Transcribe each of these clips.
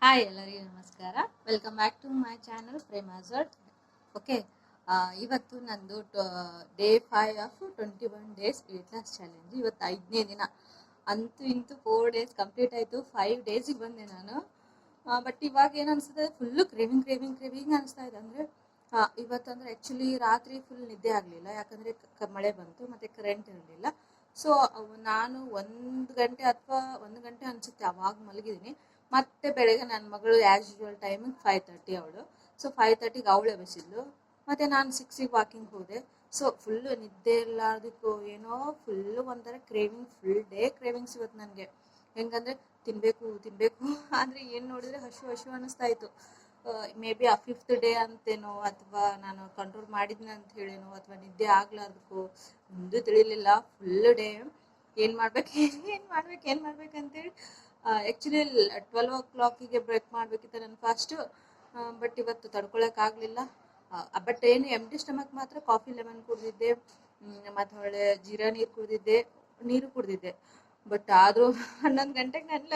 Hi ಎಲ್ಲರಿಗೂ ನಮಸ್ಕಾರ. Welcome back to my channel Prema's world. Okay, ಇವತ್ತು ನಂದು day 5 of 21 days weight loss challenge. ಇವತ್ತು 5ನೇ ದಿನ. ಅಂತೂ ಇಂತೂ 4 ಡೇಸ್ ಕಂಪ್ಲೀಟ್ ಆಯಿತು. 5 ಡೇಸಿಗೆ ಬಂದೆ ನಾನು. ಬಟ್ ಇವಾಗ ಏನು ಅನಿಸ್ತದೆ, ಫುಲ್ಲು ಕ್ರೇವಿಂಗ್ ಅನಿಸ್ತಾ ಇದೆ. ಅಂದರೆ ಇವತ್ತಂದರೆ ಆ್ಯಕ್ಚುಲಿ ರಾತ್ರಿ ಫುಲ್ ನಿದ್ದೆ ಆಗಲಿಲ್ಲ, ಯಾಕಂದರೆ ಮಳೆ ಬಂತು ಮತ್ತು ಕರೆಂಟ್ ಇರಲಿಲ್ಲ. ಸೊ ನಾನು 1 ಗಂಟೆ ಅಥವಾ 1 ಗಂಟೆ ಅನಿಸುತ್ತೆ ಅವಾಗ ಮಲಗಿದ್ದೀನಿ. ಮತ್ತೆ ಬೆಳಗ್ಗೆ ನನ್ನ ಮಗಳು ಆ್ಯಸ್ ಯೂಶುವಲ್ ಟೈಮಿಗೆ 5:30 ಅವಳು. ಸೊ 5:30ಗೆ ಅವಳು ಎಬ್ಬಿಸಿದ್ಲು. ಮತ್ತು ನಾನು 6ಗೆ ವಾಕಿಂಗ್ ಹೋದೆ. ಸೊ ಫುಲ್ಲು ನಿದ್ದೆ ಇರಲಾರ್ದಕ್ಕೂ ಏನೋ ಫುಲ್ಲು ಒಂಥರ ಫುಲ್ ಡೇ ಕ್ರೇವಿಂಗ್ಸ್ ಇವತ್ತು ನನಗೆ. ಹೆಂಗಂದರೆ ತಿನ್ನಬೇಕು ಅಂದರೆ ಏನು ನೋಡಿದರೆ ಹಶು ಅನ್ನಿಸ್ತಾ ಇತ್ತು. ಮೇ ಬಿ ಆ 5th ಡೇ ಅಂತೇನೋ, ಅಥವಾ ನಾನು ಕಂಟ್ರೋಲ್ ಮಾಡಿದ್ನಿ ಅಂತ ಹೇಳೇನೋ, ಅಥವಾ ನಿದ್ದೆ ಆಗ್ಲಾರ್ದಕ್ಕೋ ಒಂದು ತಿಳಿಲಿಲ್ಲ. ಫುಲ್ ಡೇ ಏನು ಮಾಡ್ಬೇಕು ಅಂತೇಳಿ ಆ್ಯಕ್ಚುಲಿ 12 o'clock ಬ್ರೇಕ್ ಮಾಡಬೇಕಿತ್ತು ನಾನು ಫಾಸ್ಟು. ಬಟ್ ಇವತ್ತು ತಡ್ಕೊಳಕ್ಕಾಗಲಿಲ್ಲ. ಬಟ್ ಏನು ಎಂಟಿ ಸ್ಟಮಕ್ ಮಾತ್ರ ಕಾಫಿ ಲೆಮನ್ ಕುಡಿದಿದ್ದೆ, ಮತ್ತು ಹೊಳೆ ಜೀರಾ ನೀರು ಕುಡಿದಿದ್ದೆ. ಬಟ್ ಆದರೂ 11 ಗಂಟೆಗೆ ನನ್ನ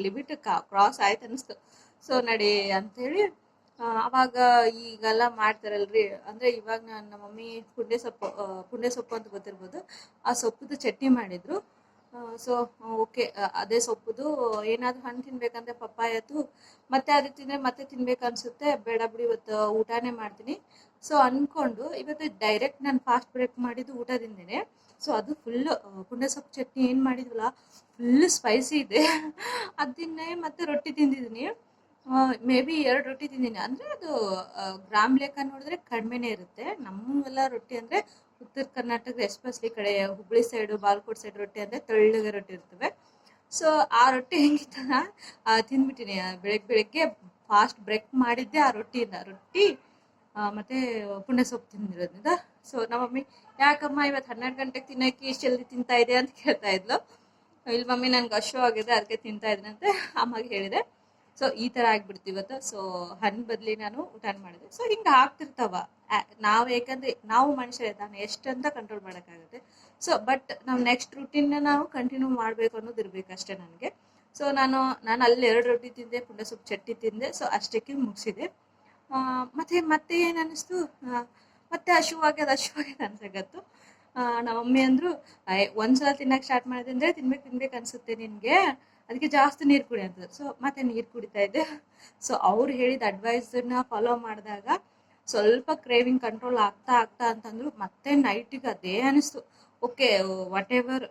ಲಿಮಿಟ್ ಕ್ರಾಸ್ ಆಯ್ತು ಅನ್ನಿಸ್ತು. ಸೊ ನಡಿ ಅಂಥೇಳಿ ಅವಾಗ ಈಗೆಲ್ಲ ಮಾಡ್ತಾರಲ್ರಿ, ಅಂದರೆ ಇವಾಗ ನಮ್ಮ ಮಮ್ಮಿ ಪುಂಡೆ ಸೊಪ್ಪು ಅಂತ ಗೊತ್ತಿರ್ಬೋದು, ಆ ಸೊಪ್ಪುದು ಚಟ್ನಿ ಮಾಡಿದರು. ಸೊ ಓಕೆ, ಅದೇ ಸೊಪ್ಪುದು ಏನಾದರೂ ಹಣ್ಣು ತಿನ್ಬೇಕಂದ್ರೆ ಪಪ್ಪಾಯತ್ತು, ಮತ್ತೆ ಅದು ತಿಂದರೆ ಮತ್ತೆ ತಿನ್ಬೇಕು ಅನಿಸುತ್ತೆ. ಬೇಡ ಬಿಡಿ ಇವತ್ತು ಊಟನೇ ಮಾಡ್ತೀನಿ ಸೊ ಅಂದ್ಕೊಂಡು ಇವತ್ತು ಡೈರೆಕ್ಟ್ ನಾನು ಫಾಸ್ಟ್ ಬ್ರೇಕ್ ಮಾಡಿದ್ದು ಊಟದಿಂದನೇ. ಸೊ ಅದು ಫುಲ್ಲು ಪುಂಡೆ ಸೊಪ್ಪು ಚಟ್ನಿ ಏನು ಮಾಡಿದ್ವಲ್ಲ, ಫುಲ್ಲು ಸ್ಪೈಸಿ ಇದೆ. ಅದನ್ನೇ ಮತ್ತೆ ರೊಟ್ಟಿ ತಿಂದಿದ್ದೀನಿ. ಮೇ ಬಿ 2 ರೊಟ್ಟಿ ತಿಂದಿನಿ. ಅಂದರೆ ಅದು ಗ್ರಾಮ್ ಲೆಕ್ಕ ನೋಡಿದ್ರೆ ಕಡಿಮೆನೇ ಇರುತ್ತೆ. ನಮ್ಮೆಲ್ಲ ರೊಟ್ಟಿ ಅಂದರೆ ಉತ್ತರ ಕರ್ನಾಟಕದ ಎಸ್ಪೆಷಲಿ ಕಡೆ ಹುಬ್ಳಿ ಸೈಡು, ಬಾಲ್ಕೋಟ್ ಸೈಡ್ ರೊಟ್ಟಿ ಅಂದರೆ ತೆಳ್ಳಗೆ ರೊಟ್ಟಿ ಇರ್ತವೆ. ಸೊ ಆ ರೊಟ್ಟಿ ಹೆಂಗಿತ್ತಲ್ಲ ತಿಂದ್ಬಿಟ್ಟಿನಿ. ಬೆಳಗ್ಗೆ ಫಾಸ್ಟ್ ಬ್ರೇಕ್ ಮಾಡಿದ್ದೆ ಆ ರೊಟ್ಟಿ ಮತ್ತು ಪುಂಡೆ ಸೊಪ್ಪು ತಿಂದಿರೋದ್ರಿಂದ. ಸೊ ನಮ್ಮ ಮಮ್ಮಿ, ಯಾಕಮ್ಮ ಇವತ್ತು 12 ಗಂಟೆಗೆ ತಿನ್ನೋಕ್ಕೆ ಇಷ್ಟು ಜಲ್ದಿ ತಿಂತಾ ಇದೆ ಅಂತ ಕೇಳ್ತಾ ಇದ್ಲು. ಇಲ್ಲಿ ಮಮ್ಮಿ ನನಗೆ ಹಶು ಆಗಿದೆ ಅದಕ್ಕೆ ತಿಂತಾ ಇದ್ದಂತೆ ಅಮ್ಮಗೆ ಹೇಳಿದೆ. ಸೊ ಈ ಥರ ಆಗ್ಬಿಡ್ತು ಇವತ್ತು. ಸೊ ಹಣ್ಣು ಬದಲಿ ನಾನು ಊಟ ಮಾಡಿದೆ. ಸೊ ಹಿಂಗೆ ಆಗ್ತಿರ್ತಾವ. ಯಾಕಂದರೆ ನಾವು ಮನುಷ್ಯರೇ ತಾನು ಎಷ್ಟಂತ ಕಂಟ್ರೋಲ್ ಮಾಡೋಕ್ಕಾಗುತ್ತೆ. ಸೊ ಬಟ್ ನಾವು ನೆಕ್ಸ್ಟ್ ರೂಟೀನ್ನ ನಾವು ಕಂಟಿನ್ಯೂ ಮಾಡಬೇಕು ಅನ್ನೋದು ಇರಬೇಕು ಅಷ್ಟೇ ನನಗೆ. ಸೊ ನಾನು ಅಲ್ಲಿ 2 ರೊಟ್ಟಿ ತಿಂದೆ, ಪುಂಡೆ ಸೊಪ್ಪು ಚಟ್ನಿ ತಿಂದೆ. ಸೊ ಅಷ್ಟಕ್ಕೆ ಮುಗಿಸಿದೆ. ಮತ್ತೆ ಏನು ಅನ್ನಿಸ್ತು, ಮತ್ತೆ ಹಶುವಾಗ್ಯದ ಅನ್ಸಕತ್ತು. ನಮ್ಮ ಮಮ್ಮಿ ಅಂದರು, ಒಂದ್ಸಲ ತಿನ್ನಕ್ಕೆ ಸ್ಟಾರ್ಟ್ ಮಾಡಿದೆ ಅಂದರೆ ತಿನ್ಬೇಕು ಅನಿಸುತ್ತೆ ನಿನಗೆ, ಅದಕ್ಕೆ ಜಾಸ್ತಿ ನೀರು ಕುಡಿ ಅಂತ. ಸೊ ಮತ್ತೆ ನೀರು ಕುಡಿತಾ ಇದ್ದೆ. ಸೊ ಅವ್ರು ಹೇಳಿದ ಅಡ್ವೈಸನ್ನ ಫಾಲೋ ಮಾಡಿದಾಗ ಸ್ವಲ್ಪ ಕ್ರೇವಿಂಗ್ ಕಂಟ್ರೋಲ್ ಆಗ್ತಾ ಅಂತಂದ್ರು. ಮತ್ತೆ ನೈಟಿಗೆ ಅದೇ ಅನಿಸ್ತು. ಓಕೆ, ವಾಟ್ ಎವರ್,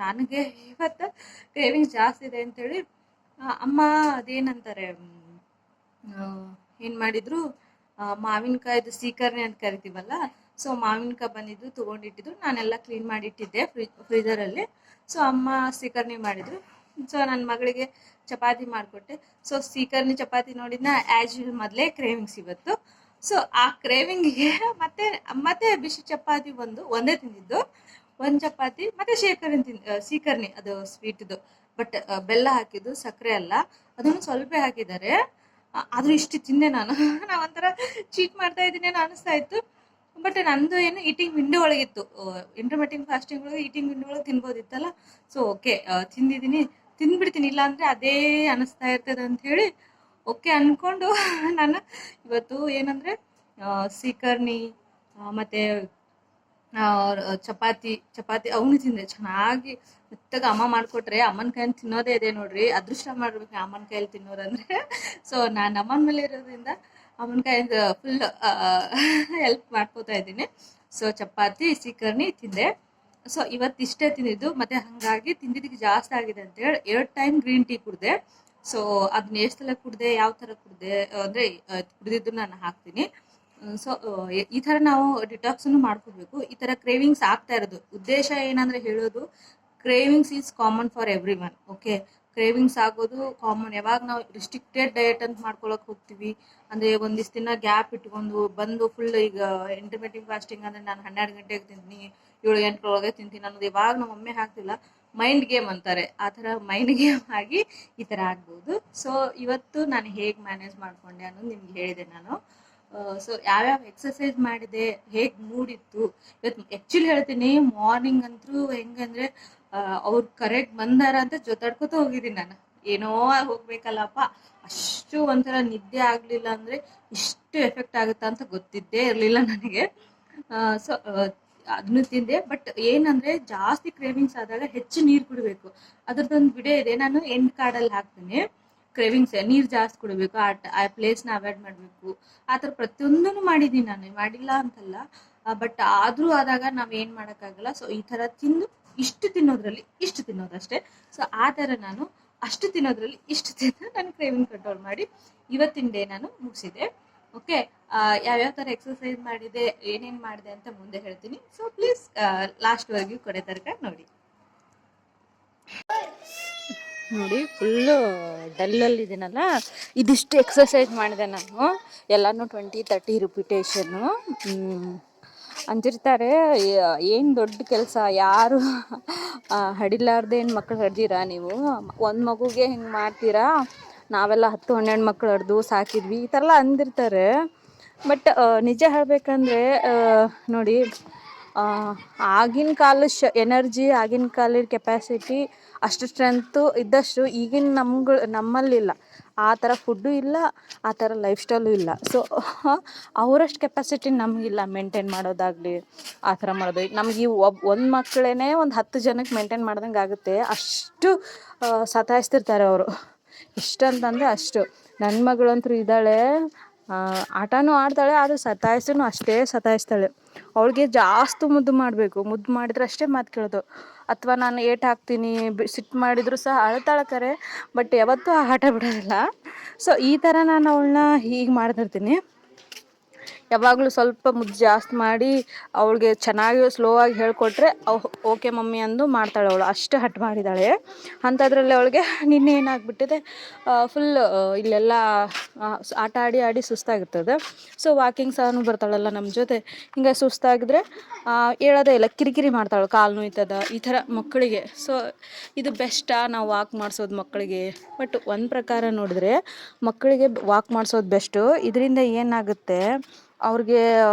ನನಗೆ ಇವತ್ತು ಕ್ರೇವಿಂಗ್ಸ್ ಜಾಸ್ತಿ ಇದೆ ಅಂತೇಳಿ ಅಮ್ಮ ಅದೇನಂತಾರೆ, ಏನು ಮಾಡಿದ್ರು, ಮಾವಿನಕಾಯ್ದು ಸೀಕರ್ಣಿ ಅಂತ ಕರಿತೀವಲ್ಲ, ಸೊ ಮಾವಿನಕಾಯಿ ಬಂದಿದ್ದು ತೊಗೊಂಡಿಟ್ಟಿದ್ರು. ನಾನೆಲ್ಲ ಕ್ಲೀನ್ ಮಾಡಿಟ್ಟಿದ್ದೆ ಫ್ರೀಜರಲ್ಲಿ. ಸೊ ಅಮ್ಮ ಸೀಕರ್ಣಿ ಮಾಡಿದ್ರು. ಸೊ ನನ್ನ ಮಗಳಿಗೆ ಚಪಾತಿ ಮಾಡಿಕೊಟ್ಟೆ. ಸೊ ಸೀಕರ್ಣಿ ಚಪಾತಿ ನೋಡಿದ್ನ ಆ್ಯಸ್ ಯೂಶುವಲ್ ಮೊದಲೇ ಕ್ರೇವಿಂಗ್ಸ್ ಇವತ್ತು. ಸೊ ಆ ಕ್ರೇವಿಂಗಿಗೆ ಮತ್ತೆ ಬಿಸಿ ಚಪಾತಿ ಒಂದೇ ತಿಂದಿದ್ದು, 1 ಚಪಾತಿ ಮತ್ತು ಸೀಕರ್ಣಿ ಅದು ಸ್ವೀಟ್ದು, ಬಟ್ ಬೆಲ್ಲ ಹಾಕಿದ್ದು, ಸಕ್ಕರೆ ಅಲ್ಲ, ಅದನ್ನು ಸ್ವಲ್ಪ ಹಾಕಿದ್ದಾರೆ. ಆದರೂ ಇಷ್ಟು ತಿಂದೆ ನಾನು. ಒಂಥರ ಚೀಟ್ ಮಾಡ್ತಾ ಇದ್ದೀನಿ ಅನ್ನೋ ಅನಿಸ್ತಾ ಇತ್ತು. ಬಟ್ ನಂದು ಏನು ಈಟಿಂಗ್ ವಿಂಡೋ ಒಳಗಿತ್ತು. ಇಂಟರ್ಮಿಟೆಂಟ್ ಫಾಸ್ಟಿಂಗ್ ಒಳಗೆ ಈಟಿಂಗ್ ವಿಂಡೋ ಒಳಗೆ ತಿನ್ಬೋದಿತ್ತಲ್ಲ. ಸೊ ಓಕೆ, ತಿಂದ್ಬಿಡ್ತೀನಿ, ಇಲ್ಲಾಂದರೆ ಅದೇ ಅನ್ನಿಸ್ತಾ ಇರ್ತದೆ ಅಂಥೇಳಿ ಓಕೆ ಅಂದ್ಕೊಂಡು ನಾನು ಇವತ್ತು ಏನಂದರೆ ಸೀಕರ್ಣಿ ಮತ್ತು ಚಪಾತಿ ಅವನು ತಿಂದೆ. ಚೆನ್ನಾಗಿ ಮೆತ್ತಗ ಅಮ್ಮ ಮಾಡಿಕೊಟ್ರೆ ಅಮ್ಮನ ಕೈಯಲ್ಲಿ ತಿನ್ನೋದೇ ಇದೆ ನೋಡ್ರಿ. ಅದೃಷ್ಟ ಮಾಡ್ಬೇಕು ಅಮ್ಮನ ಕೈಯಲ್ಲಿ ತಿನ್ನೋರಂದರೆ. ಸೊ ನಾನು ಅಮ್ಮನ ಮೇಲೆ ಇರೋದ್ರಿಂದ ಅಮ್ಮನ ಕೈಯಿಂದ ಫುಲ್ ಹೆಲ್ಪ್ ಮಾಡ್ಕೋತಾ ಇದ್ದೀನಿ. ಸೊ ಚಪಾತಿ ಸೀಕರ್ಣಿ ತಿಂದೆ. ಸೊ ಇವತ್ತು ಇಷ್ಟೇ ತಿಂದಿದ್ದು. ಮತ್ತು ಹಾಗಾಗಿ ತಿಂದಿದ್ದಕ್ಕೆ ಜಾಸ್ತಿ ಆಗಿದೆ ಅಂತೇಳಿ 2 ಟೈಮ್ ಗ್ರೀನ್ ಟೀ ಕುಡಿದೆ. ಸೊ ಅದನ್ನ ಎಷ್ಟು ಸಲ ಕುಡಿದೆ, ಯಾವ ಥರ ಕುಡಿದೆ ಅಂದರೆ ಕುಡಿದಿದ್ದು ನಾನು ಹಾಕ್ತೀನಿ. ಸೊ ಈ ಥರ ನಾವು ಡಿಟಾಕ್ಸನ್ನು ಮಾಡ್ಕೋಬೇಕು. ಈ ಥರ ಕ್ರೇವಿಂಗ್ಸ್ ಆಗ್ತಾ ಇರೋದು ಉದ್ದೇಶ ಏನಂದರೆ ಹೇಳೋದು, cravings is common for every one. Okay, cravings ಆಗೋದು ಕಾಮನ್. ಯಾವಾಗ ನಾವು ರಿಸ್ಟ್ರಿಕ್ಟೆಡ್ ಡಯಟ್ ಅಂತ ಮಾಡ್ಕೊಳಕ್ಕೆ ಹೋಗ್ತೀವಿ ಅಂದರೆ ಒಂದಿಷ್ಟು ದಿನ ಗ್ಯಾಪ್ ಇಟ್ಕೊಂಡು ಬಂದು ಫುಲ್ ಈಗ ಇಂಟರ್ಮಿಟೆಂಟ್ ಫಾಸ್ಟಿಂಗ್ ಅಂದರೆ ನಾನು 12 ಗಂಟೆಗೆ ತಿಂತೀನಿ, 7 ಗಂಟೆಯೊಳಗೆ ತಿಂತೀನಿ ಅನ್ನೋದು ಯಾವಾಗ ನಮ್ಮ ಮಮ್ಮಿ ಹಾಕ್ತಿಲ್ಲ. ಮೈಂಡ್ ಗೇಮ್ ಅಂತಾರೆ, ಆ ಥರ ಮೈಂಡ್ ಗೇಮ್ ಆಗಿ ಈ ಥರ ಆಗ್ಬೋದು. ಸೊ ಇವತ್ತು ನಾನು ಹೇಗೆ ಮ್ಯಾನೇಜ್ ಮಾಡಿಕೊಂಡೆ ಅನ್ನೋದು ನಿಮ್ಗೆ ಹೇಳಿದೆ ನಾನು. ಸೊ ಯಾವ್ಯಾವ ಎಕ್ಸಸೈಸ್ ಮಾಡಿದೆ, ಹೇಗೆ ಮೂಡಿತ್ತು ಇವತ್ತು ಆ್ಯಕ್ಚುಲಿ ಹೇಳ್ತೀನಿ. ಮಾರ್ನಿಂಗ್ ಅಂತೂ ಹೆಂಗಂದರೆ ಅವ್ರು ಕರೆಕ್ಟ್ ಬಂದಾರ ಅಂತ ಜೊತಾಡ್ಕೊತ ಹೋಗಿದ್ದೀನಿ ನಾನು. ಏನೋ ಹೋಗ್ಬೇಕಲ್ಲಪ್ಪ, ಅಷ್ಟು ಒಂಥರ ನಿದ್ದೆ ಆಗಲಿಲ್ಲ ಅಂದರೆ ಇಷ್ಟು ಎಫೆಕ್ಟ್ ಆಗುತ್ತಾ ಅಂತ ಗೊತ್ತಿದ್ದೇ ಇರಲಿಲ್ಲ ನನಗೆ. ಸೊ ಅದನ್ನು ತಿಂದೆ. ಬಟ್ ಏನಂದರೆ ಜಾಸ್ತಿ ಕ್ರೇವಿಂಗ್ಸ್ ಆದಾಗ ಹೆಚ್ಚು ನೀರು ಕುಡಿಬೇಕು. ಅದ್ರದ್ದೊಂದು ವಿಡಿಯೋ ಇದೆ, ನಾನು ಎಂಡ್ ಕಾರ್ಡಲ್ಲಿ ಹಾಕ್ತೀನಿ. ಕ್ರೇವಿಂಗ್ಸ್ ನೀರು ಜಾಸ್ತಿ ಕುಡಿಬೇಕು, ಆ ಪ್ಲೇಸ್ನ ಅವಾಯ್ಡ್ ಮಾಡಬೇಕು, ಆ ಥರ ಪ್ರತಿಯೊಂದನ್ನು ಮಾಡಿದ್ದೀನಿ ನಾನು, ಮಾಡಿಲ್ಲ ಅಂತಲ್ಲ. ಬಟ್ ಆದರೂ ಆದಾಗ ನಾವು ಏನು ಮಾಡೋಕ್ಕಾಗಲ್ಲ. ಸೊ ಈ ಥರ ತಿಂದು ಇಷ್ಟು ತಿನ್ನೋದ್ರಲ್ಲಿ ಇಷ್ಟು ತಿನ್ನೋದಷ್ಟೇ. ಸೊ ಆ ಥರ ನಾನು ಅಷ್ಟು ತಿನ್ನೋದ್ರಲ್ಲಿ ಇಷ್ಟು ತಿಂದು ನಾನು ಕ್ರೇವಿಂಗ್ ಕಂಟ್ರೋಲ್ ಮಾಡಿ ಇವತ್ತಿನ ಡೇ ನಾನು ಮುಗಿಸಿದೆ. ಓಕೆ, ಯಾವ್ಯಾವ ಥರ ಎಕ್ಸಸೈಸ್ ಮಾಡಿದೆ, ಏನೇನು ಮಾಡಿದೆ ಅಂತ ಮುಂದೆ ಹೇಳ್ತೀನಿ. ಸೊ ಪ್ಲೀಸ್ ಲಾಸ್ಟ್ವರೆಗೂ ಕೊನೆ ತನಕ ನೋಡಿ. ನೋಡಿ, ಫುಲ್ಲು ಡಲ್ಲಲ್ಲಿದ್ದೀನಲ್ಲ, ಇದಿಷ್ಟು ಎಕ್ಸಸೈಸ್ ಮಾಡಿದೆ ನಾನು. ಎಲ್ಲನೂ 20-30 ರಿಪಿಟೇಷನ್ನು ಅಂತಿರ್ತಾರೆ. ಏನು ದೊಡ್ಡ ಕೆಲಸ, ಯಾರು ಹಡಿಲಾರ್ದೆ ಏನು ಮಕ್ಕಳು ಹಡ್ದಿರಾ ನೀವು? ಒಂದು ಮಗುಗೆ ಹಿಂಗೆ ಮಾಡ್ತೀರಾ? ನಾವೆಲ್ಲ 10-12 ಮಕ್ಕಳು ಹಡ್ದು ಸಾಕಿದ್ವಿ, ಈ ಥರ ಎಲ್ಲ ಅಂದಿರ್ತಾರೆ. ಬಟ್ ನಿಜ ಹೇಳಬೇಕಂದ್ರೆ ನೋಡಿ, ಆಗಿನ ಕಾಲದ ಎನರ್ಜಿ, ಆಗಿನ ಕಾಲದ ಕೆಪಾಸಿಟಿ, ಅಷ್ಟು ಸ್ಟ್ರೆಂತು ಇದ್ದಷ್ಟು ಈಗಿನ ನಮ್ಮಲ್ಲಿಲ್ಲ. ಆ ಥರ ಫುಡ್ಡು ಇಲ್ಲ, ಆ ಥರ ಲೈಫ್ ಸ್ಟೈಲು ಇಲ್ಲ. ಸೊ ಅವರಷ್ಟು ಕೆಪಾಸಿಟಿ ನಮಗಿಲ್ಲ ಮೇಂಟೈನ್ ಮಾಡೋದಾಗಲಿ, ಆ ಥರ ಮಾಡೋದು. ನಮ್ಗೆ ಈ ಒಂದು ಮಕ್ಕಳೇ ಒಂದು 10 ಜನಕ್ಕೆ ಮೇಂಟೈನ್ ಮಾಡ್ದಂಗೆ ಆಗುತ್ತೆ. ಅಷ್ಟು ಸತಾಯಿಸ್ತಿರ್ತಾರೆ ಅವರು. ಇಷ್ಟಂತಂದರೆ ಅಷ್ಟು. ನನ್ನ ಮಗಳಂತೂ ಇದ್ದಾಳೆ, ಆಟನೂ ಆಡ್ತಾಳೆ, ಆದರೆ ಸತಾಯಿಸೂ ಅಷ್ಟೇ ಸತಾಯಿಸ್ತಾಳೆ. ಅವಳಿಗೆ ಜಾಸ್ತಿ ಮುದ್ದು ಮಾಡಬೇಕು, ಮುದ್ದು ಮಾಡಿದ್ರೆ ಅಷ್ಟೇ ಮಾತು ಕೇಳೋದು. ಅಥವಾ ನಾನು ಏಟು ಹಾಕ್ತೀನಿ, ಸಿಟ್ಟು ಮಾಡಿದರೂ ಸಹ ಅಳ್ತಾಳೆ ಕರೆ, ಬಟ್ ಯಾವತ್ತೂ ಆ ಆಟ ಬಿಡೋದಿಲ್ಲ. ಸೊ ಈ ಥರ ನಾನು ಅವಳನ್ನ ಹೀಗೆ ಮಾಡ್ತಿರ್ತೀನಿ. ಯಾವಾಗಲೂ ಸ್ವಲ್ಪ ಮುದ್ದು ಜಾಸ್ತಿ ಮಾಡಿ ಅವಳಿಗೆ ಚೆನ್ನಾಗಿ ಸ್ಲೋ ಆಗಿ ಹೇಳಿಕೊಟ್ರೆ ಓಕೆ ಮಮ್ಮಿ ಅಂದು ಮಾಡ್ತಾಳೆ ಅವಳು. ಅಷ್ಟು ಹಠ ಮಾಡಿದ್ದಾಳೆ. ಅಂಥದ್ರಲ್ಲಿ ಅವಳಿಗೆ ನಿನ್ನೆ ಏನಾಗ್ಬಿಟ್ಟಿದೆ, ಫುಲ್ ಇಲ್ಲೆಲ್ಲ ಆಟ ಆಡಿ ಆಡಿ ಸುಸ್ತಾಗಿರ್ತದೆ. ಸೊ ವಾಕಿಂಗ್ ಸಹ ಬರ್ತಾಳಲ್ಲ ನಮ್ಮ ಜೊತೆ, ಹಿಂಗೆ ಸುಸ್ತಾಗಿದ್ರೆ ಹೇಳೋದೇ ಇಲ್ಲ, ಕಿರಿಕಿರಿ ಮಾಡ್ತಾಳೆ, ಕಾಲು ನೋಯ್ತದ, ಈ ಥರ ಮಕ್ಕಳಿಗೆ. ಸೊ ಇದು ಬೆಸ್ಟಾ ನಾವು ವಾಕ್ ಮಾಡಿಸೋದು ಮಕ್ಕಳಿಗೆ? ಬಟ್ ಒಂದು ಪ್ರಕಾರ ನೋಡಿದ್ರೆ ಮಕ್ಕಳಿಗೆ ವಾಕ್ ಮಾಡಿಸೋದು ಬೆಸ್ಟು. ಇದರಿಂದ ಏನಾಗುತ್ತೆ, ಅವ್ರಿಗೆ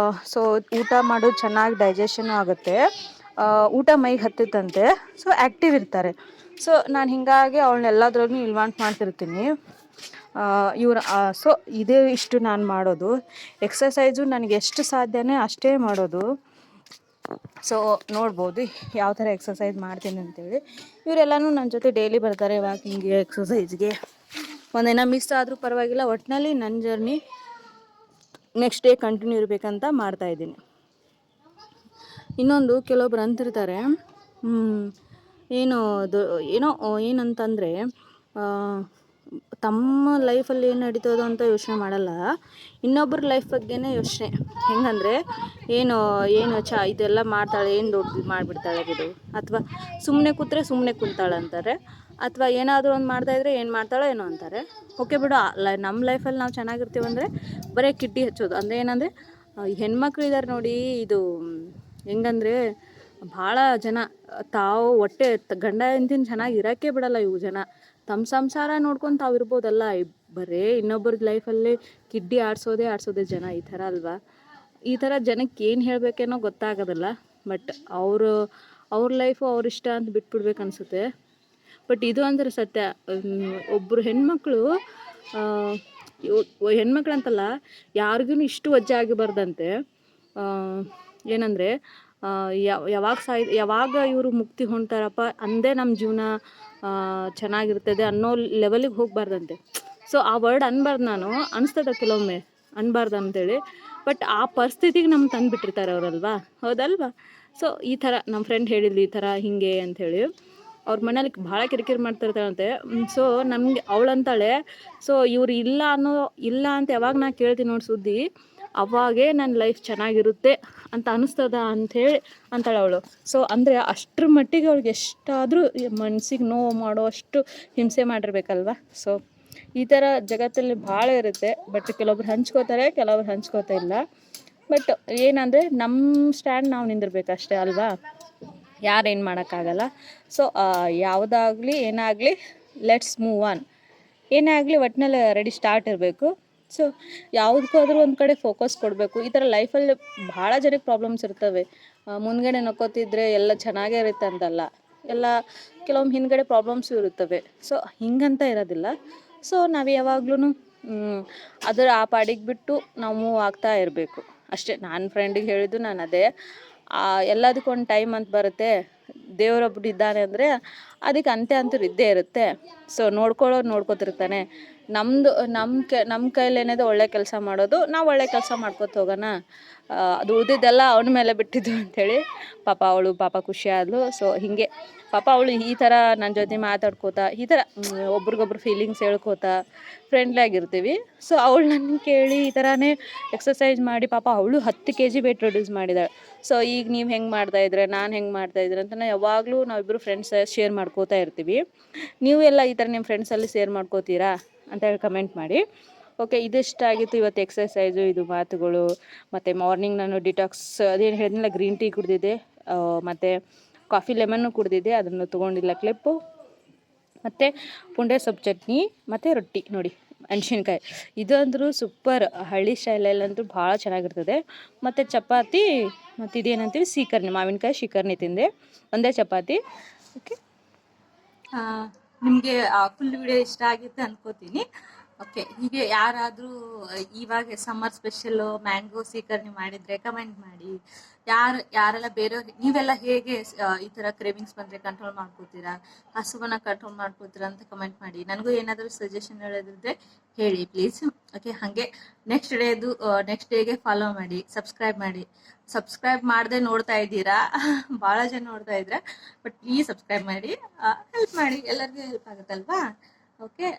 ಸೊ ಊಟ ಮಾಡೋದು ಚೆನ್ನಾಗಿ ಡೈಜೆಷನು ಆಗುತ್ತೆ, ಊಟ ಮೈಗೆ ಹತ್ತಿತ್ತಂತೆ, ಸೊ ಆ್ಯಕ್ಟಿವ್ ಇರ್ತಾರೆ. ಸೊ ನಾನು ಹೀಗಾಗಿ ಅವಳನ್ನ ಎಲ್ಲದ್ರಲ್ಲೂ ಇನ್ವಾಲ್ವ್ ಮಾಡ್ತಿರ್ತೀನಿ. ಸೊ ಇದೇ ಇಷ್ಟು ನಾನು ಮಾಡೋದು. ಎಕ್ಸಸೈಸು ನನಗೆ ಎಷ್ಟು ಸಾಧ್ಯನೇ ಅಷ್ಟೇ ಮಾಡೋದು. ಸೊ ನೋಡ್ಬೋದು ಯಾವ ಥರ ಎಕ್ಸಸೈಸ್ ಮಾಡ್ತೀನಿ ಅಂತೇಳಿ. ಇವರೆಲ್ಲನೂ ನನ್ನ ಜೊತೆ ಡೈಲಿ ಬರ್ತಾರೆ ವಾಕಿಂಗ್ಗೆ, ಎಕ್ಸಸೈಸ್ಗೆ. ಒಂದಿನ ಮಿಸ್ ಆದರೂ ಪರವಾಗಿಲ್ಲ, ಒಟ್ಟಿನಲ್ಲಿ ನನ್ನ ಜರ್ನಿ ನೆಕ್ಸ್ಟ್ ಡೇ ಕಂಟಿನ್ಯೂ ಇರಬೇಕಂತ ಮಾಡ್ತಾಯಿದ್ದೀನಿ. ಇನ್ನೊಂದು ಕೆಲವೊಬ್ರು ಅಂತಿರ್ತಾರೆ, ಏನಂತಂದರೆ ತಮ್ಮ ಲೈಫಲ್ಲಿ ಏನು ನಡೀತದೋ ಅಂತ ಯೋಚನೆ ಮಾಡಲ್ಲ, ಇನ್ನೊಬ್ಬರ ಲೈಫ್ ಬಗ್ಗೆನೇ ಯೋಚನೆ. ಹೆಂಗಂದರೆ ಏನು ಇದೆಲ್ಲ ಮಾಡ್ತಾಳೆ, ಏನು ದೊಡ್ಡದು ಮಾಡಿಬಿಡ್ತಾಳೆ ಬಿಡು, ಅಥವಾ ಸುಮ್ಮನೆ ಕೂತ್ರೆ ಸುಮ್ಮನೆ ಕುಂತಾಳೆ ಅಂತಾರೆ, ಅಥವಾ ಏನಾದರೂ ಒಂದು ಮಾಡ್ತಾಯಿದ್ರೆ ಏನು ಮಾಡ್ತಾಳೋ ಏನೋ ಅಂತಾರೆ. ಓಕೆ ಬಿಡು, ನಮ್ಮ ಲೈಫಲ್ಲಿ ನಾವು ಚೆನ್ನಾಗಿರ್ತೀವಿ ಅಂದರೆ ಬರೀ ಕಿಡ್ಡಿ ಹಚ್ಚೋದು. ಅಂದರೆ ಏನಂದರೆ ಹೆಣ್ಮಕ್ಳು ಇದ್ದಾರೆ ನೋಡಿ, ಇದು ಹೆಂಗಂದರೆ ಭಾಳ ಜನ ತಾವು ಹೊಟ್ಟೆ ಗಂಡ ಹೆಂಡ್ತಿನ ಚೆನ್ನಾಗಿ ಇರೋಕ್ಕೆ ಬಿಡಲ್ಲ ಇವು ಜನ. ತಮ್ಮ ಸಂಸಾರ ನೋಡ್ಕೊಂಡು ತಾವು ಇರ್ಬೋದಲ್ಲ, ಬರೀ ಇನ್ನೊಬ್ಬರ ಲೈಫಲ್ಲಿ ಕಿಡ್ಡಿ ಆಡಿಸೋದೇ ಜನ. ಈ ಥರ ಅಲ್ವಾ? ಈ ಥರ ಜನಕ್ಕೆ ಏನು ಹೇಳಬೇಕೇನೋ ಗೊತ್ತಾಗೋದಿಲ್ಲ. ಬಟ್ ಅವ್ರ ಲೈಫು ಅವ್ರಿಷ್ಟ ಅಂತ ಬಿಟ್ಬಿಡ್ಬೇಕು ಅನಿಸುತ್ತೆ. ಬಟ್ ಇದು ಅಂದರೆ ಸತ್ಯ. ಒಬ್ಬರು ಹೆಣ್ಮಕ್ಳು ಹೆಣ್ಮಕ್ಳಂತಲ್ಲ, ಯಾರಿಗೂ ಇಷ್ಟು ವಜ್ಜೆ ಆಗಿಬಾರ್ದಂತೆ. ಏನಂದರೆ ಯಾವಾಗ ಇವರು ಮುಕ್ತಿ ಹೊಂಟಾರಪ್ಪ ಅಂದೇ ನಮ್ಮ ಜೀವನ ಚೆನ್ನಾಗಿರ್ತದೆ ಅನ್ನೋ ಲೆವೆಲಿಗೆ ಹೋಗಬಾರ್ದಂತೆ. ಸೊ ಆ ವರ್ಡ್ ಅನ್ಬಾರ್ದು, ನಾನು ಅನಿಸ್ತದೆ ಕೆಲವೊಮ್ಮೆ ಅನ್ಬಾರ್ದು ಅಂತೇಳಿ. ಬಟ್ ಆ ಪರಿಸ್ಥಿತಿಗೆ ನಮ್ಗೆ ತಂದುಬಿಟ್ಟಿರ್ತಾರೆ ಅವರಲ್ವಾ, ಹೌದಲ್ವಾ? ಸೊ ಈ ಥರ ನಮ್ಮ ಫ್ರೆಂಡ್ ಹೇಳಿದ್ಲು ಈ ಥರ ಹೀಗೆ ಅಂಥೇಳಿ. ಅವ್ರ ಮನೇಲಿ ಭಾಳ ಕಿರಿಕಿರಿ ಮಾಡ್ತಿರ್ತಾಳಂತೆ. ಸೊ ನಮಗೆ ಅವಳಂತಾಳೆ, ಸೊ ಇವ್ರು ಇಲ್ಲ ಅಂತ ಯಾವಾಗ ನಾ ಕೇಳ್ತೀನಿ ನೋಡಿ ಸುದ್ದಿ, ಅವಾಗೇ ನನ್ನ ಲೈಫ್ ಚೆನ್ನಾಗಿರುತ್ತೆ ಅಂತ ಅನಿಸ್ತದ ಅಂಥೇಳಿ ಅಂತಾಳೆ ಅವಳು. ಸೊ ಅಂದರೆ ಅಷ್ಟ್ರ ಮಟ್ಟಿಗೆ ಅವ್ಳಿಗೆ ಎಷ್ಟಾದರೂ ಮನ್ಸಿಗೆ ನೋವು ಮಾಡೋ ಅಷ್ಟು ಹಿಂಸೆ ಮಾಡಿರ್ಬೇಕಲ್ವ. ಸೊ ಈ ಥರ ಜಗತ್ತಲ್ಲಿ ಭಾಳ ಇರುತ್ತೆ. ಬಟ್ ಕೆಲವೊಬ್ರು ಹಂಚ್ಕೋತಾರೆ, ಕೆಲವೊಬ್ರು ಹಂಚ್ಕೋತಾ ಇಲ್ಲ. ಬಟ್ ಏನಂದರೆ ನಮ್ಮ ಸ್ಟ್ಯಾಂಡ್ ನಾವು ನಿಂದಿರ್ಬೇಕು ಅಷ್ಟೇ ಅಲ್ವಾ, ಯಾರೇನು ಮಾಡೋಕ್ಕಾಗಲ್ಲ. ಸೊ ಯಾವುದಾಗಲಿ ಏನಾಗಲಿ ಲೆಟ್ಸ್ ಮೂವ್ ಆನ್. ಏನೇ ಆಗಲಿ ಒಟ್ಟಿನಲ್ಲಿ ರೆಡಿ ಸ್ಟಾರ್ಟ್ ಇರಬೇಕು. ಸೊ ಯಾವುದಕ್ಕಾದ್ರೂ ಒಂದು ಕಡೆ ಫೋಕಸ್ ಕೊಡಬೇಕು. ಈ ಥರ ಲೈಫಲ್ಲಿ ಭಾಳ ಜನಕ್ಕೆ ಪ್ರಾಬ್ಲಮ್ಸ್ ಇರ್ತವೆ. ಮುಂದ್ಗಡೆ ನಕ್ಕೋತಿದ್ರೆ ಎಲ್ಲ ಚೆನ್ನಾಗೇ ಇರುತ್ತೆ ಅಂತಲ್ಲ, ಎಲ್ಲ ಕೆಲವೊಮ್ಮೆ ಹಿಂದ್ಗಡೆ ಪ್ರಾಬ್ಲಮ್ಸು ಇರುತ್ತವೆ. ಸೊ ಹಿಂಗಂತ ಇರೋದಿಲ್ಲ. ಸೊ ನಾವು ಯಾವಾಗ್ಲೂ ಅದರ ಆ ಪಾಡಿಗೆ ಬಿಟ್ಟು ನಾವು ಮೂವ್ ಆಗ್ತಾ ಇರಬೇಕು ಅಷ್ಟೇ. ನಾನು ಫ್ರೆಂಡಿಗೆ ಹೇಳಿದ್ದು ನಾನು ಅದೇ, ಎಲ್ಲದಕ್ಕೂ ಒಂದು ಟೈಮ್ ಅಂತ ಬರುತ್ತೆ. ದೇವರೊಬ್ಬರು ಇದ್ದಾನೆ ಅಂದರೆ ಅದಕ್ಕೆ ಅಂತೆ ಅಂತೂ ಇದ್ದೇ ಇರುತ್ತೆ. ಸೊ ನೋಡ್ಕೊಳ್ಳೋರು ನೋಡ್ಕೊತಿರ್ತಾನೆ. ನಮ್ಮ ಕೈಲಿ ಏನಿದೆ ಒಳ್ಳೆ ಕೆಲಸ ಮಾಡೋದು, ನಾವು ಒಳ್ಳೆ ಕೆಲಸ ಮಾಡ್ಕೊತ ಹೋಗೋಣ. ಅದು ಉಳಿದಿದ್ದೆಲ್ಲ ಅವನ ಮೇಲೆ ಬಿಟ್ಟಿದ್ದು ಅಂಥೇಳಿ ಪಾಪ ಖುಷಿ ಆದಳು. ಸೊ ಹೀಗೆ ಪಾಪ ಅವಳು ಈ ಥರ ನನ್ನ ಜೊತೆ ಮಾತಾಡ್ಕೋತಾ ಈ ಥರ ಒಬ್ರಿಗೊಬ್ರು ಫೀಲಿಂಗ್ಸ್ ಹೇಳ್ಕೋತಾ ಫ್ರೆಂಡ್ಲಿ ಆಗಿರ್ತೀವಿ. ಸೊ ಅವಳು ನನ್ನ ಕೇಳಿ ಈ ಥರನೇ ಎಕ್ಸಸೈಸ್ ಮಾಡಿ ಪಾಪ ಅವಳು 10 kg ವೇಟ್ ರಿಡ್ಯೂಸ್ ಮಾಡಿದಾಳೆ. ಸೊ ಈಗ ನೀವು ಹೆಂಗೆ ಮಾಡ್ತಾಯಿದ್ರೆ, ನಾನು ಹೆಂಗೆ ಮಾಡ್ತಾಯಿದ್ರೆ ಅಂತ ಯಾವಾಗಲೂ ನಾವಿಬ್ಬರು ಫ್ರೆಂಡ್ಸ್ ಶೇರ್ ಮಾಡ್ಕೋತಾ ಇರ್ತೀವಿ. ನೀವು ಎಲ್ಲ ಈ ಥರ ನಿಮ್ಮ ಫ್ರೆಂಡ್ಸಲ್ಲಿ ಶೇರ್ ಮಾಡ್ಕೋತೀರಾ ಅಂತೇಳಿ ಕಮೆಂಟ್ ಮಾಡಿ. ಓಕೆ, ಇದಿಷ್ಟಾಗಿತ್ತು ಇವತ್ತು ಎಕ್ಸಸೈಸು, ಇದು ಮಾತುಗಳು. ಮತ್ತು ಮಾರ್ನಿಂಗ್ ನಾನು ಡಿಟಾಕ್ಸ್ ಅದೇನು ಹೇಳಿದ್ನಲ್ಲ, ಗ್ರೀನ್ ಟೀ ಕುಡಿದಿದ್ದೆ, ಮತ್ತು ಕಾಫಿ ಲೆಮನ್ನು ಕುಡಿದಿದ್ದೆ, ಅದನ್ನು ತೊಗೊಂಡಿಲ್ಲ ಕ್ಲಿಪ್ಪು. ಮತ್ತು ಪುಂಡೆ ಸೊಪ್ಪು ಚಟ್ನಿ ಮತ್ತು ರೊಟ್ಟಿ ನೋಡಿ, ಮೆಣಸಿನ್ಕಾಯಿ. ಇದಂದರೂ ಸೂಪರ್, ಹಳ್ಳಿ ಸ್ಟೈಲಲ್ಲಂತೂ ಭಾಳ ಚೆನ್ನಾಗಿರ್ತದೆ. ಮತ್ತು ಚಪಾತಿ, ಮತ್ತು ಇದೇನಂತೀವಿ ಸೀಕರ್ಣಿ, ಮಾವಿನಕಾಯಿ ಶಿಕರ್ಣಿ ತಿಂದೆ, ಒಂದೇ ಚಪಾತಿ. ಓಕೆ, ನಿಮಗೆ ಫುಲ್ ವಿಡಿಯೋ ಇಷ್ಟ ಆಗಿತ್ತು ಅನ್ಕೋತೀನಿ. ಓಕೆ, ಹೀಗೆ ಯಾರಾದರೂ ಇವಾಗ ಸಮ್ಮರ್ ಸ್ಪೆಷಲ್ಲು ಮ್ಯಾಂಗೋ ಸೀಕರ್ಣಿ ಮಾಡಿದರೆ ಕಮೆಂಟ್ ಮಾಡಿ. ಯಾರೆಲ್ಲ ಬೇರೆಯವ್ರಿಗೆ ನೀವೆಲ್ಲ ಹೇಗೆ ಈ ಥರ ಕ್ರೇವಿಂಗ್ಸ್ ಬಂದರೆ ಕಂಟ್ರೋಲ್ ಮಾಡ್ಕೋತೀರಾ, ಹಸುವನ್ನ ಕಂಟ್ರೋಲ್ ಮಾಡ್ಕೋತೀರಾ ಅಂತ ಕಮೆಂಟ್ ಮಾಡಿ. ನನಗೂ ಏನಾದರೂ ಸಜೆಷನ್ ಹೇಳೋದಿದ್ರೆ ಹೇಳಿ ಪ್ಲೀಸ್. ಓಕೆ, ಹಾಗೆ ನೆಕ್ಸ್ಟ್ ಡೇಗೆ ಫಾಲೋ ಮಾಡಿ, ಸಬ್ಸ್ಕ್ರೈಬ್ ಮಾಡಿ. ಸಬ್ಸ್ಕ್ರೈಬ್ ಮಾಡದೆ ನೋಡ್ತಾ ಇದ್ದೀರಾ, ಭಾಳ ಜನ ನೋಡ್ತಾ ಇದ್ದೀರಾ, ಬಟ್ ಪ್ಲೀಸ್ ಸಬ್ಸ್ಕ್ರೈಬ್ ಮಾಡಿ, ಹೆಲ್ಪ್ ಮಾಡಿ, ಎಲ್ಲರಿಗೂ ಹೆಲ್ಪ್ ಆಗುತ್ತಲ್ವಾ. Okay,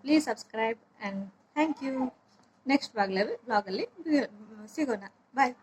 please subscribe and thank you. Next ಬ್ಲಾಗಲ್ಲಿ ಸಿಗೋಣ. ಬಾಯ್.